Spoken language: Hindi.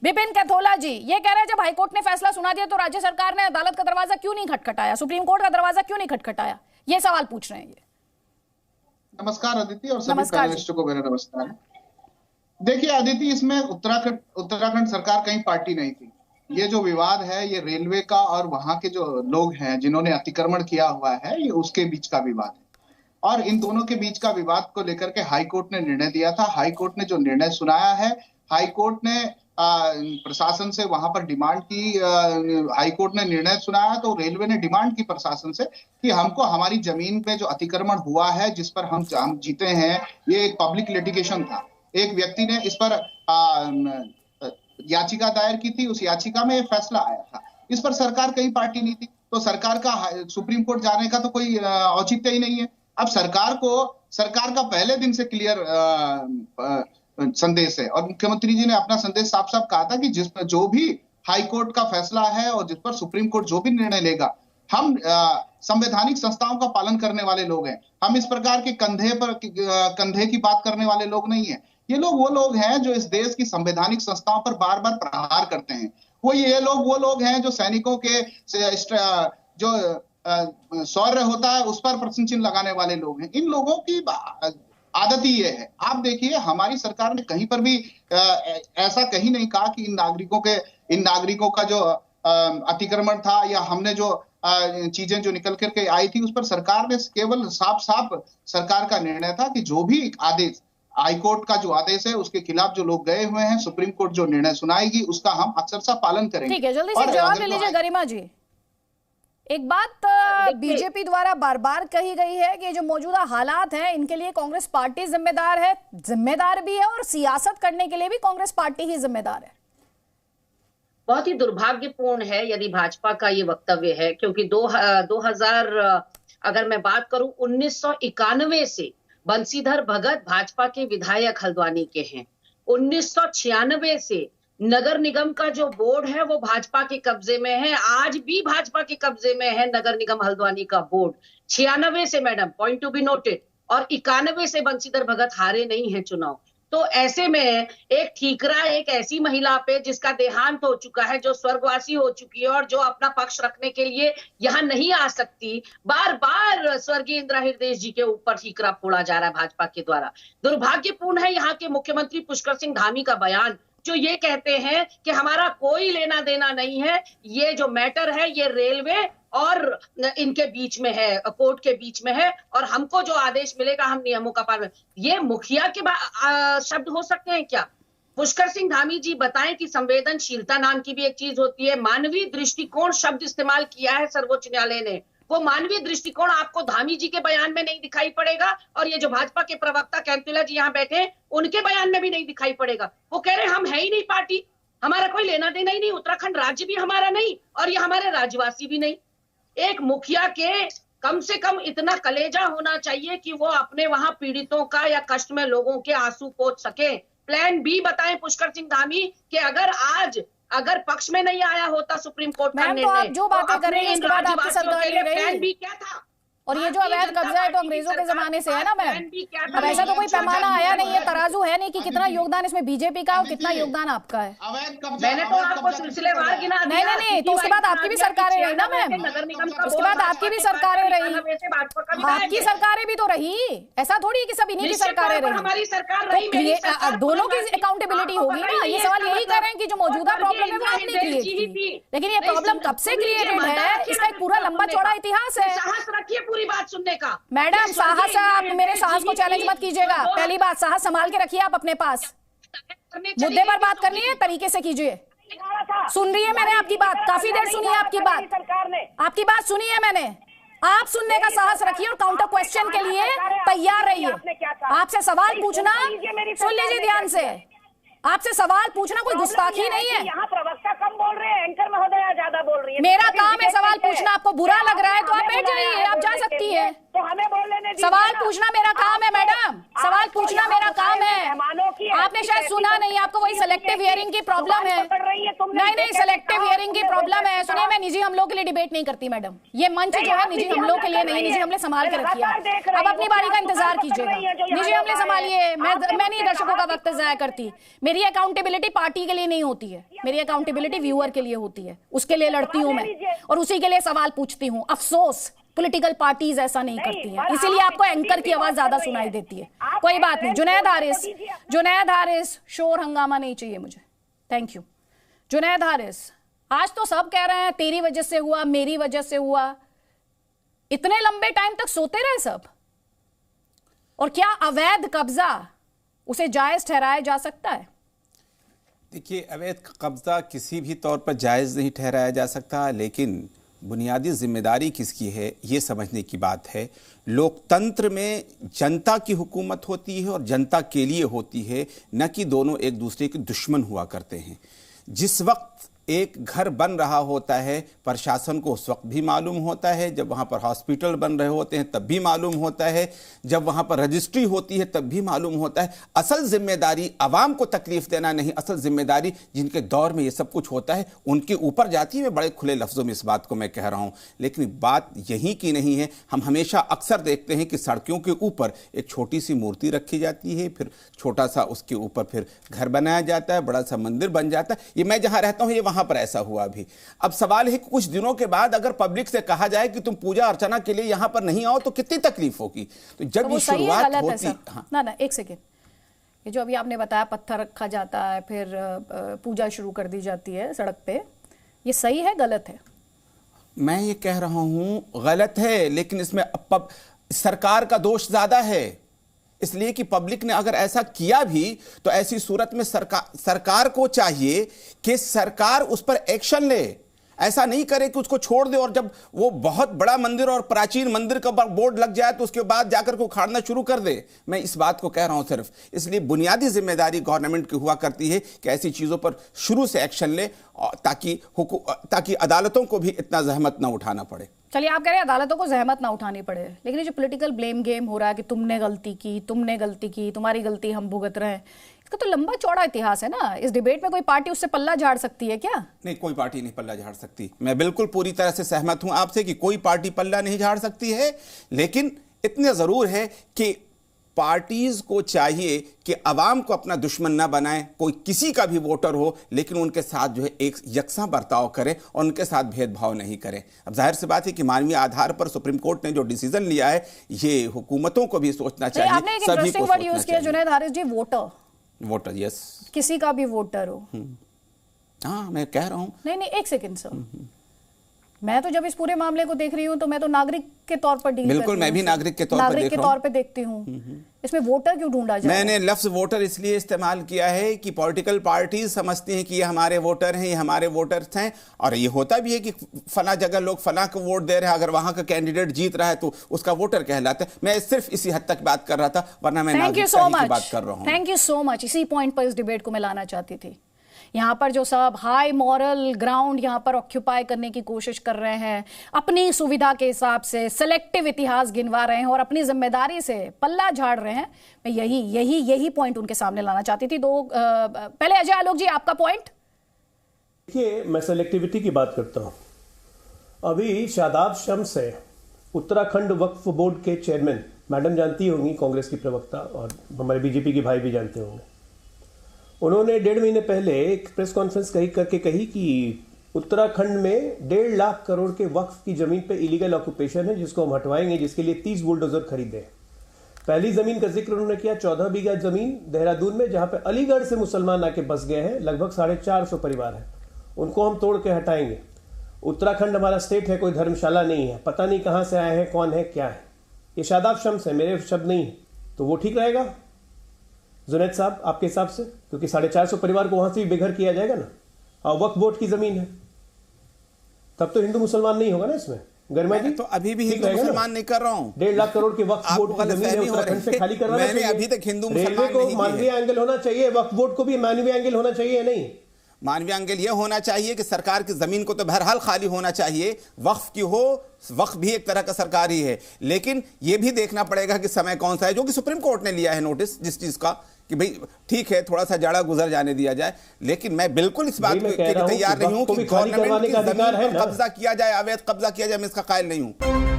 विपिन कैथोला जी ये कह रहे हैं जब हाईकोर्ट ने फैसला सुना दिया तो राज्य सरकार ने अदालत का दरवाजा क्यों नहीं खटखटाया, सुप्रीम कोर्ट का दरवाजा क्यों नहीं खटखटाया, ये सवाल पूछ रहे हैं ये। नमस्कार अदिति और सभी पैनलिस्टों को मेरा नमस्कार। देखिए अदिति, इसमें उत्तराखंड सरकार कहीं पार्टी नहीं थी। ये जो विवाद है ये रेलवे का और वहां के जो लोग हैं जिन्होंने अतिक्रमण किया हुआ है ये उसके बीच का विवाद है, और इन दोनों के बीच का विवाद को लेकर के हाईकोर्ट ने निर्णय दिया था। हाईकोर्ट ने जो निर्णय सुनाया है, हाईकोर्ट ने प्रशासन से वहां पर डिमांड की, हाईकोर्ट ने निर्णय सुनाया तो रेलवे ने डिमांड की प्रशासन से कि हमको हमारी जमीन पे जो अतिक्रमण हुआ है जिस पर हम जीते हैं, ये एक पब्लिक लिटिगेशन था। एक व्यक्ति ने इस पर याचिका दायर की थी, उस याचिका में फैसला आया था। इस पर सरकार कहीं पार्टी नहीं थी, तो सरकार का सुप्रीम कोर्ट जाने का तो कोई औचित्य ही नहीं है। अब सरकार का पहले दिन से क्लियर संदेश है और मुख्यमंत्री जी ने अपना संदेश साफ साफ कहा था कि जिस पर जो भी हाई कोर्ट का फैसला है और जिस पर सुप्रीम कोर्ट जो भी निर्णय लेगा, हम संवैधानिक संस्थाओं का पालन करने वाले लोग हैं। हम इस प्रकार के कंधे की बात करने वाले लोग नहीं है। ये लोग वो लोग हैं जो इस देश की संवैधानिक संस्थाओं पर बार बार प्रहार करते हैं। वो लोग हैं जो सैनिकों के जो शौर्य होता है उस पर प्रश्न चिन्ह लगाने वाले लोग हैं। इन लोगों की आदत ही ये है। आप देखिए हमारी सरकार ने कहीं पर भी ऐसा कहीं नहीं कहा कि इन नागरिकों का जो अतिक्रमण था या हमने जो चीजें जो निकल करके आई थी उस पर सरकार ने केवल साफ सरकार का निर्णय था कि जो भी आदेश हाईकोर्ट का जो आदेश है उसके खिलाफ जो लोग गए हुए हैं, सुप्रीम कोर्ट जो निर्णय सुनाएगी उसका हम अक्षरशः पालन करेंगे। ठीक है, जल्दी से जवाब ले लीजिए गरिमा जी। एक बात बीजेपी द्वारा बार बार कही गई है कि जो मौजूदा हालात हैं इनके लिए कांग्रेस पार्टी जिम्मेदार भी है और सियासत करने के लिए भी कांग्रेस पार्टी ही जिम्मेदार है। बहुत ही दुर्भाग्यपूर्ण है यदि भाजपा का ये वक्तव्य है, क्योंकि 2000 अगर मैं बात करूं 1991 से बंशीधर भगत भाजपा के विधायक हल्द्वानी के हैं। 1996 से नगर निगम का जो बोर्ड है वो भाजपा के कब्जे में है, आज भी भाजपा के कब्जे में है नगर निगम हल्द्वानी का बोर्ड। 96 से madam, point to be noted, और 91 से बंशीधर भगत हारे नहीं है चुनाव। तो ऐसे में एक ठीकरा एक ऐसी महिला पे जिसका देहांत हो चुका है, जो स्वर्गवासी हो चुकी है और जो अपना पक्ष रखने के लिए यहाँ नहीं आ सकती, बार बार स्वर्गीय इंदिरा हृदय जी के ऊपर ठीकरा फोड़ा जा रहा है भाजपा के द्वारा। दुर्भाग्यपूर्ण है यहाँ के मुख्यमंत्री पुष्कर सिंह धामी का बयान, जो ये कहते हैं कि हमारा कोई लेना देना नहीं है, ये जो मैटर है ये रेलवे और इनके बीच में है, कोर्ट के बीच में है, और हमको जो आदेश मिलेगा हम नियमों का पालन। ये मुखिया के शब्द हो सकते हैं क्या? पुष्कर सिंह धामी जी बताएं कि संवेदनशीलता नाम की भी एक चीज होती है। मानवीय दृष्टिकोण शब्द इस्तेमाल किया है सर्वोच्च न्यायालय ने, वो मानवीय दृष्टिकोण आपको धामी जी के बयान में नहीं दिखाई पड़ेगा, और ये जो भाजपा के प्रवक्ता कैंथोला जी यहाँ बैठे हैं उनके बयान में भी नहीं दिखाई पड़ेगा। वो कह रहे हैं हम है ही नहीं पार्टी, हमारा कोई लेना देना ही नहीं, उत्तराखंड राज्य भी हमारा नहीं और ये हमारे राज्यवासी भी नहीं। एक मुखिया के कम से कम इतना कलेजा होना चाहिए कि वो अपने वहां पीड़ितों का या कष्ट में लोगों के आंसू पोंछ सके। प्लान बी बताएं पुष्कर सिंह धामी कि अगर पक्ष में नहीं आया होता सुप्रीम कोर्ट का निर्णय, तो आप जो बातें कर रही हैं इसके बाद आपकी सरकार ले रही प्लान बी क्या था? और ये जो अवैध कब्जा है तो अंग्रेजों के जमाने से है ना मैम। अब ऐसा तो कोई पैमाना आया नहीं है, तराजू है नहीं कि कितना योगदान इसमें बीजेपी का और कितना योगदान आपका है। मैंने तो आपको सिलसिलेवार गिना दिया। नहीं, तो उसके बाद आपकी भी सरकारें रही ना मैम, उसके बाद आपकी भी सरकारें रही, आपकी सरकारें भी तो रही। ऐसा थोड़ी है कि सब इन्हीं की सरकारें रही, हमारी सरकार रही, दोनों की अकाउंटेबिलिटी होगी ना। ये सवाल यही कर रहे हैं कि जो मौजूदा प्रॉब्लम है वो आपने क्रिएट की, लेकिन ये प्रॉब्लम कब से क्रिएटेड है इसका एक पूरा लंबा चौड़ा इतिहास है। साहस रखिए पूरी बात सुनने का। मैडम साहस, आप मेरे साहस को चैलेंज मत कीजिएगा। पहली बात, साहस संभाल के रखिए आप अपने पास, मुद्दे पर बात करनी है तरीके से कीजिए। सुन रही है मैंने आपकी बात, काफी देर सुनी है आपकी बात सुनी है मैंने। आप सुनने का साहस रखिए और काउंटर क्वेश्चन के लिए तैयार रहिए। आपसे सवाल पूछना, सुन लीजिए ध्यान से, आपसे सवाल पूछना कोई गुस्ताखी नहीं है। यहाँ प्रवक्ता कम बोल रहे हैं, एंकर महोदया ज्यादा बोल रही है। मेरा काम है सवाल पूछना, आपको बुरा लग रहा है तो आप बैठ जाइए, आप जा सकती है। तो हमें बोलने दीजिए। सवाल पूछना मेरा काम है मैडम, सवाल पूछना मेरा काम है। आपने शायद सुना नहीं, आपको वही सेलेक्टिव हियरिंग की प्रॉब्लम है। रही है तुमने। नहीं नहीं, सेलेक्टिव हियरिंग की प्रॉब्लम है। सुनिए, मैं निजी हमलों के लिए डिबेट नहीं करती मैडम। ये मंच जो है निजी हमलों के लिए नहीं, निजी हमले संभाल के रखिए। अब अपनी बारी का इंतजार कीजिएगा, निजी हमले संभालिए। मैं नहीं दर्शकों का वक्त जाया करती। मेरी अकाउंटेबिलिटी पार्टी के लिए नहीं होती है, मेरी अकाउंटेबिलिटी व्यूअर के लिए होती है। उसके लिए लड़ती हूँ मैं और उसी के लिए सवाल पूछती हूँ। अफसोस पॉलिटिकल पार्टीज ऐसा नहीं करती हैं, इसीलिए आपको एंकर की आवाज ज्यादा सुनाई देती है। कोई बात नहीं। जुनैद हारिस, शोर हंगामा नहीं चाहिए मुझे। Thank you. जुनैद हारिस, आज तो सब कह रहे हैं तेरी वजह से हुआ, मेरी वजह से हुआ। इतने लंबे टाइम तक सोते रहे सब? और क्या अवैध कब्जा उसे जायज ठहराया जा सकता है? देखिए, अवैध कब्जा किसी भी तौर पर जायज नहीं ठहराया जा सकता, लेकिन बुनियादी जिम्मेदारी किसकी है ये समझने की बात है। लोकतंत्र में जनता की हुकूमत होती है और जनता के लिए होती है, न कि दोनों एक दूसरे के दुश्मन हुआ करते हैं। जिस वक्त एक घर बन रहा होता है, प्रशासन को उस वक्त भी मालूम होता है, जब वहाँ पर हॉस्पिटल बन रहे होते हैं तब भी मालूम होता है, जब वहाँ पर रजिस्ट्री होती है तब भी मालूम होता है। असल जिम्मेदारी आवाम को तकलीफ देना नहीं, असल जिम्मेदारी जिनके दौर में ये सब कुछ होता है उनके ऊपर जाती है। मैं बड़े खुले लफ्ज़ों में इस बात को मैं कह रहा हूँ, लेकिन बात यहीं की नहीं है। हम हमेशा अक्सर देखते हैं कि सड़कों के ऊपर एक छोटी सी मूर्ति रखी जाती है, फिर छोटा सा उसके ऊपर फिर घर बनाया जाता है, बड़ा सा मंदिर बन जाता है। ये मैं जहाँ रहता हूँ ये वहाँ पर ऐसा हुआ भी। अब सवाल है कि कुछ दिनों के बाद अगर पब्लिक से कहा जाए कि तुम पूजा अर्चना के लिए यहां पर नहीं आओ तो कितनी तकलीफ होगी। तो जब ये शुरुआत होती ना एक सेकेंड, ये जो अभी आपने बताया पत्थर रखा जाता है फिर पूजा शुरू कर दी जाती है सड़क पे, ये सही है गलत है? मैं ये कह रहा हूं गलत है, लेकिन इसमें सरकार का दोष ज्यादा है, इसलिए कि पब्लिक ने अगर ऐसा किया भी तो ऐसी सूरत में सरकार को चाहिए कि सरकार उस पर एक्शन ले। ऐसा नहीं करे कि उसको छोड़ दे और जब वो बहुत बड़ा मंदिर और प्राचीन मंदिर का बोर्ड लग जाए तो उसके बाद जाकर को उखाड़ना शुरू कर दे। मैं इस बात को कह रहा हूं सिर्फ इसलिए बुनियादी जिम्मेदारी गवर्नमेंट की हुआ करती है कि ऐसी चीजों पर शुरू से एक्शन ले, ताकि अदालतों को भी इतना जहमत ना उठाना पड़े। चलिए, आप कह रहे हैं अदालतों को जहमत ना उठानी पड़े, लेकिन ये जो पॉलिटिकल ब्लेम गेम हो रहा है कि तुमने गलती की, तुम्हारी गलती हम भुगत रहे हैं, इसका तो लंबा चौड़ा इतिहास है ना। इस डिबेट में कोई पार्टी उससे पल्ला झाड़ सकती है क्या? नहीं, कोई पार्टी नहीं पल्ला झाड़ सकती। मैं बिल्कुल पूरी तरह से सहमत हूं आपसे कि कोई पार्टी पल्ला नहीं झाड़ सकती है, लेकिन इतना जरूर है कि पार्टीज को चाहिए कि अवाम को अपना दुश्मन ना बनाए। कोई किसी का भी वोटर हो, लेकिन उनके साथ जो है एक यकसा बर्ताव करे और उनके साथ भेदभाव नहीं करे। अब जाहिर सी बात है कि मानवीय आधार पर सुप्रीम कोर्ट ने जो डिसीजन लिया है ये हुकूमतों को भी सोचना चाहिए, आपने एक इंटरेस्टिंग वर्ड यूज किया जुनैद हारिस जी, वोटर। यस, किसी का भी वोटर हो। हाँ, मैं कह रहा हूं। नहीं, एक सेकेंड सर, मैं तो जब इस पूरे मामले को देख रही हूं तो मैं तो नागरिक के तौर पर डील बिल्कुल, मैं भी नागरिक के तौर पर देखती हूं। इसमें वोटर क्यों ढूंढा जाए? मैंने लफ्ज वोटर इसलिए इस्तेमाल किया है कि पॉलिटिकल पार्टीज समझती हैं कि ये हमारे वोटर हैं, ये हमारे वोटर्स हैं, और ये होता भी है कि फला जगह लोग फला को वोट दे रहे हैं, अगर वहां का कैंडिडेट जीत रहा है तो उसका वोटर कहलाता है। मैं सिर्फ इसी हद तक बात कर रहा था, वरना मैं नागरिकता की बात कर रहा हूं। Thank you so much. इसी पॉइंट पर इस डिबेट को मैं लाना चाहती थी। यहाँ पर जो सब हाई मॉरल ग्राउंड यहाँ पर ऑक्यूपाई करने की कोशिश कर रहे हैं, अपनी सुविधा के हिसाब से सेलेक्टिव इतिहास गिनवा रहे हैं और अपनी जिम्मेदारी से पल्ला झाड़ रहे हैं, मैं यही पॉइंट उनके सामने लाना चाहती थी। पहले अजय आलोक जी, आपका पॉइंट। देखिए, मैं सेलेक्टिविटी की बात करता हूँ। अभी शादाब शम्स है, उत्तराखंड वक्फ बोर्ड के चेयरमैन, मैडम जानती होंगी, कांग्रेस की प्रवक्ता, और हमारे बीजेपी के भाई भी जानते होंगे। उन्होंने 1.5 महीने पहले एक प्रेस कॉन्फ्रेंस कही कि उत्तराखंड में 1.5 लाख करोड़ के वक्फ की जमीन पे इलीगल ऑक्यूपेशन है, जिसको हम हटवाएंगे, जिसके लिए 30 बुलडोजर खरीदे। पहली जमीन का जिक्र उन्होंने किया 14 बीघा जमीन देहरादून में, जहां पे अलीगढ़ से मुसलमान आके बस गए हैं, लगभग 450 परिवार है, उनको हम तोड़ के हटाएंगे। उत्तराखंड हमारा स्टेट है, कोई धर्मशाला नहीं है, पता नहीं कहां से आए हैं, कौन है, क्या है। ये शादाब शम्स है, मेरे शब्द नहीं है। तो वो ठीक रहेगा जुनैद साहब आपके हिसाब से? क्योंकि 450 परिवार को वहां से भी बेघर किया जाएगा ना, और वक्फ बोर्ड की जमीन है, तब तो हिंदू मुसलमान नहीं होगा ना इसमें। गर्मा जी, तो अभी भी हिंदू मुसलमान नहीं कर रहा हूं। 1.5 लाख करोड़ के वक्फ बोर्ड की जमीन है, उत्तराखंड से खाली करवाना चाहिए। मैंने अभी तक हिंदू मुसलमान को मानवीय एंगल होना चाहिए, वक्फ बोर्ड को भी मानवीय एंगल होना चाहिए। नहीं, मानवीय एंगल यह होना चाहिए कि सरकार की जमीन को तो बहरहाल खाली होना चाहिए, वक्फ की हो, वक्फ भी एक तरह का सरकारी है, लेकिन यह भी देखना पड़ेगा कि समय कौन सा है, जो कि सुप्रीम कोर्ट ने लिया है नोटिस जिस चीज का कि भाई ठीक है थोड़ा सा जाड़ा गुजर जाने दिया जाए, लेकिन मैं बिल्कुल इस बात के लिए तैयार नहीं हूं कि गवर्नमेंट की जमीन पर कब्जा किया जाए, अवैध कब्जा किया जाए, मैं इसका कायल नहीं हूं।